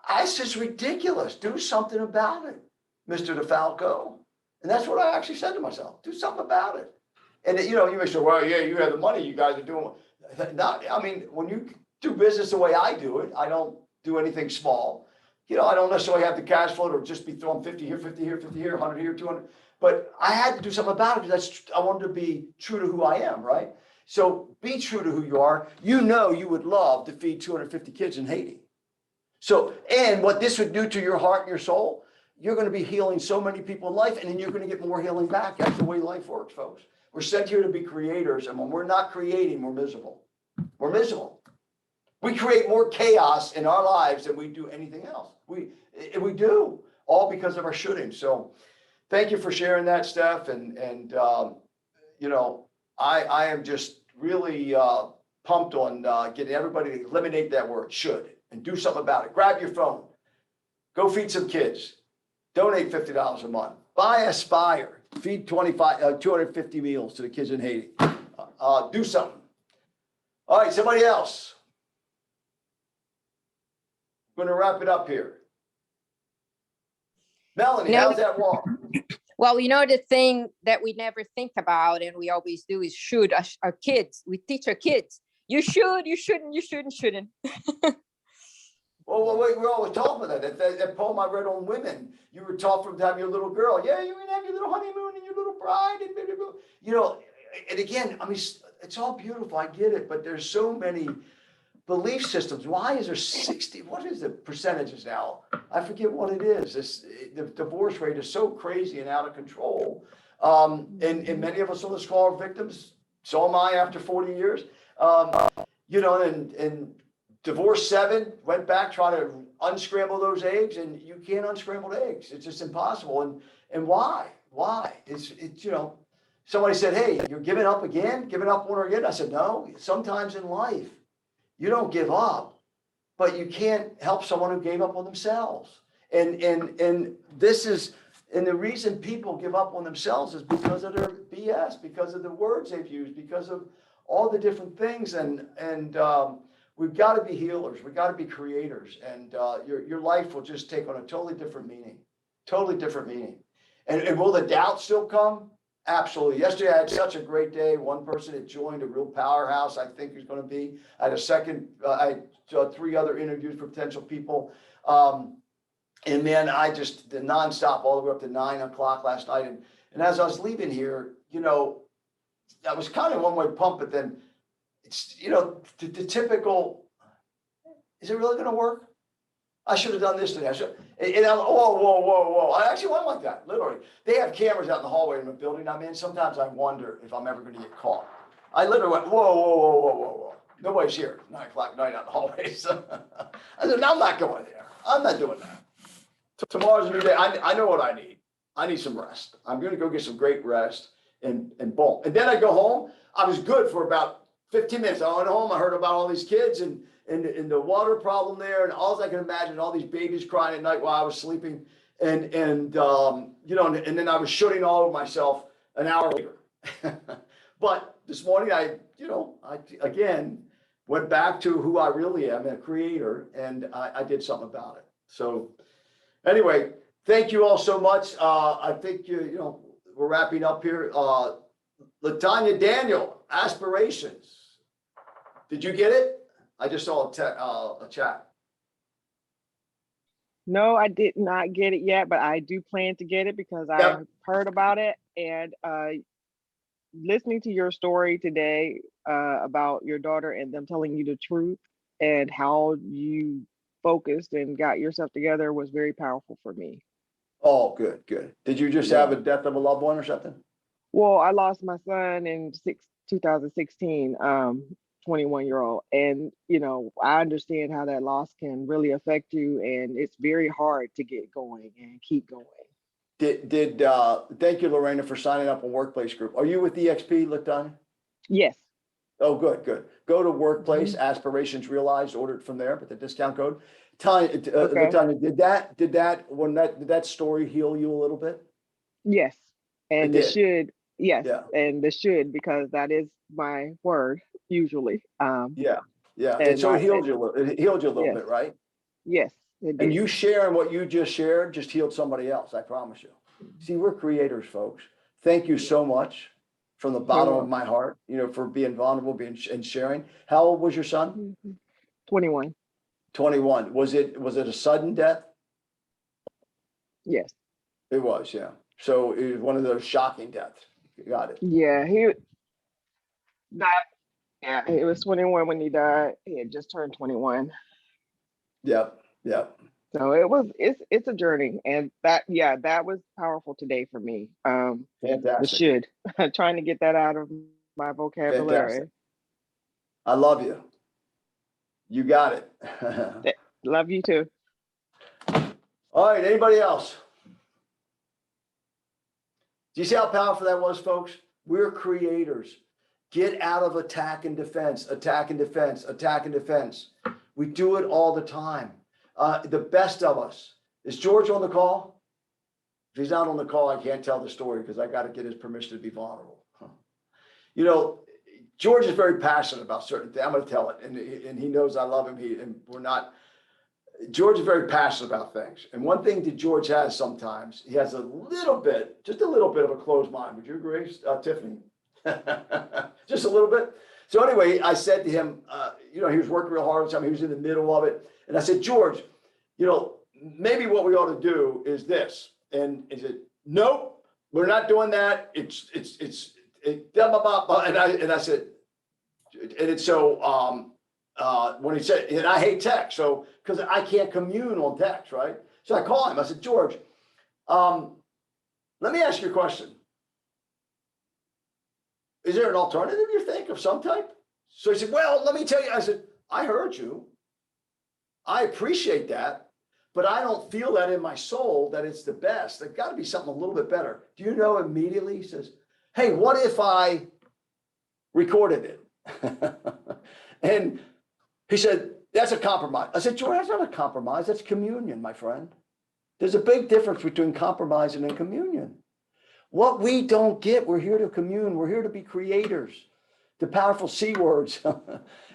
This is ridiculous. Do something about it, Mr. DeFalco. And that's what I actually said to myself. Do something about it. And you know, you may say, well, yeah, you have the money. You guys are doing. I mean, when you do business the way I do it, I don't do anything small. You know, I don't necessarily have the cash flow to just be throwing 50 here, 50 here, 50 here, 100 here, 200. But I had to do something about it because I wanted to be true to who I am, right? So be true to who you are. You know you would love to feed 250 kids in Haiti. So, and what this would do to your heart and your soul, you're going to be healing so many people in life, and then you're going to get more healing back. That's the way life works, folks. We're sent here to be creators, and when we're not creating, we're miserable. We're miserable. We create more chaos in our lives than we do anything else. We do, all because of our shooting. So thank you for sharing that, Steph. And you know, I am just really pumped on getting everybody to eliminate that word should and do something about it. Grab your phone, go feed some kids, donate $50 a month, buy Aspire, feed 250 meals to the kids in Haiti. Do something. All right, somebody else. I'm going to wrap it up here. Melanie, how's that walk? Well, you know, the thing that we never think about and we always do is should our kids. We teach our kids. You should, you shouldn't, you shouldn't. Well, wait, we're always talking about that poem I read on women. You were taught from to have your little girl. Yeah, you're going to have your little honeymoon and your little bride. And blah, blah, blah. You know, and again, I mean, it's all beautiful. I get it. But there's so many belief systems. Why is there 60? What is the percentages now? I forget what it is. The divorce rate is so crazy and out of control. And many of us on this call are victims. So am I after 40 years. You know, and divorce 7, went back, trying to unscramble those eggs, and you can't unscramble the eggs. It's just impossible. And why? Why? It's you know, somebody said, hey, you're giving up again, giving up on her again. I said, no, sometimes in life, you don't give up, but you can't help someone who gave up on themselves. And this is, and the reason people give up on themselves is because of their BS, because of the words they've used, because of all the different things. And we've got to be healers. We've got to be creators. And your life will just take on a totally different meaning. Totally different meaning. And will the doubt still come? Absolutely. Yesterday, I had such a great day. One person had joined, a real powerhouse, I think is going to be. I had I had 3 other interviews for potential people. And man, I just did nonstop all the way up to 9 o'clock last night. And as I was leaving here, you know, I was kind of one-way pump, but then it's, you know, the typical, is it really going to work? I should have done this today. And I'm, whoa. I actually went like that, literally. They have cameras out in the hallway in the building I'm in. Sometimes I wonder if I'm ever going to get caught. I literally went, whoa. Nobody's here. 9 o'clock at night out in the hallway. So I said, no, I'm not going there. I'm not doing that. Tomorrow's a new day. I know what I need. I need some rest. I'm going to go get some great rest and boom. And then I go home. I was good for about 15 minutes. I went home. I heard about all these kids and the water problem there. And all I can imagine, all these babies crying at night while I was sleeping. And you know, and then I was shooting all over myself an hour later. But this morning, I again went back to who I really am, a creator, and I did something about it. So anyway, thank you all so much. I think you know we're wrapping up here. Latanya Daniel, Aspirations. Did you get it? I just saw a chat. No, I did not get it yet, but I do plan to get it because I heard about it. And listening to your story today about your daughter and them telling you the truth and how you focused and got yourself together was very powerful for me. Oh, good. Did you just have a death of a loved one or something? Well, I lost my son in 2016, 21-year-old. And, you know, I understand how that loss can really affect you. And it's very hard to get going and keep going. Thank you, Lorena, for signing up on Workplace Group. Are you with EXP, Latanya? Yes. Oh, good. Go to Workplace, Aspirations Realized, order it from there with the discount code. Latanya, did that story heal you a little bit? Yes. And it should. Yes. Yeah. And it should, because that is my word usually. Yeah. And so it healed you a little bit, right? Yes. And you sharing what you just shared just healed somebody else, I promise you. See, we're creators, folks. Thank you so much from the bottom of my heart, you know, for being vulnerable, and sharing. How old was your son? 21. 21. Was it a sudden death? Yes. It was, yeah. So it was one of those shocking deaths. Got it. Yeah, he died. Yeah, he was 21 when he died. He had just turned 21. Yep. So it's a journey, and that was powerful today for me. Fantastic. Trying to get that out of my vocabulary. Fantastic. I love you. You got it. Love you too. All right, anybody else? Do you see how powerful that was, folks? We're creators. Get out of attack and defense. We do it all the time. The best of us. Is George on the call? If he's not on the call, I can't tell the story because I got to get his permission to be vulnerable. You know, George is very passionate about certain things. I'm going to tell it, and he knows I love him. George is very passionate about things. And one thing that George has sometimes, he has just a little bit of a closed mind. Would you agree, Tiffany? Just a little bit. So anyway, I said to him, you know, he was working real hard. He was in the middle of it. And I said, George, you know, maybe what we ought to do is this. And he said, nope, we're not doing that. It's and I said, and it's so, when he said, and I hate text, so because I can't commune on text, right? So I call him. I said, George, let me ask you a question. Is there an alternative you think of some type? So he said, well, let me tell you. I said, I heard you. I appreciate that, but I don't feel that in my soul that it's the best. There's got to be something a little bit better. Do you know? Immediately he says, hey, what if I recorded it? And he said, that's a compromise. I said, George, that's not a compromise. That's communion, my friend. There's a big difference between compromising and communion. What we don't get, we're here to commune. We're here to be creators. The powerful C words.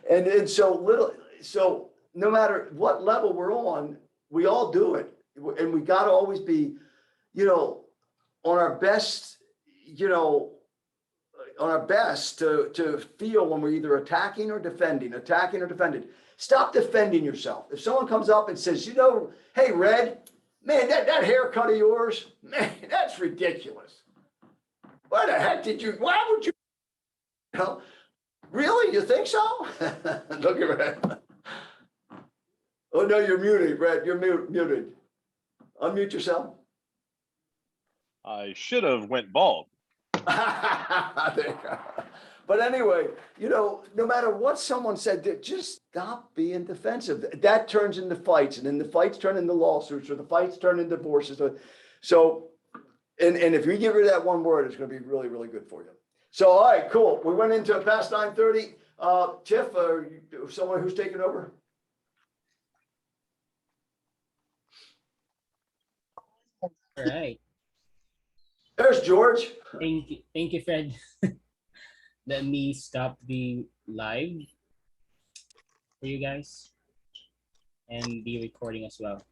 and so little, so no matter what level we're on, we all do it. And we got to always be, on our best, to feel when we're either attacking or defending. Stop defending yourself. If someone comes up and says, hey, Red, man, that haircut of yours, man, that's ridiculous. Why the heck why would you, really? You think so? Look at Red. Oh, no, you're muted, Red. You're muted. Unmute yourself. I should have went bald. But anyway, no matter what someone said, just stop being defensive. That turns into fights, and then the fights turn into lawsuits, or the fights turn into divorces. So, and if we get rid of that one word, it's going to be really, really good for you. So, all right, cool. We went into past 9:30. Tiff, someone who's taking over? All right. There's George. Thank you, Fred. Let me stop the live for you guys and the recording as well.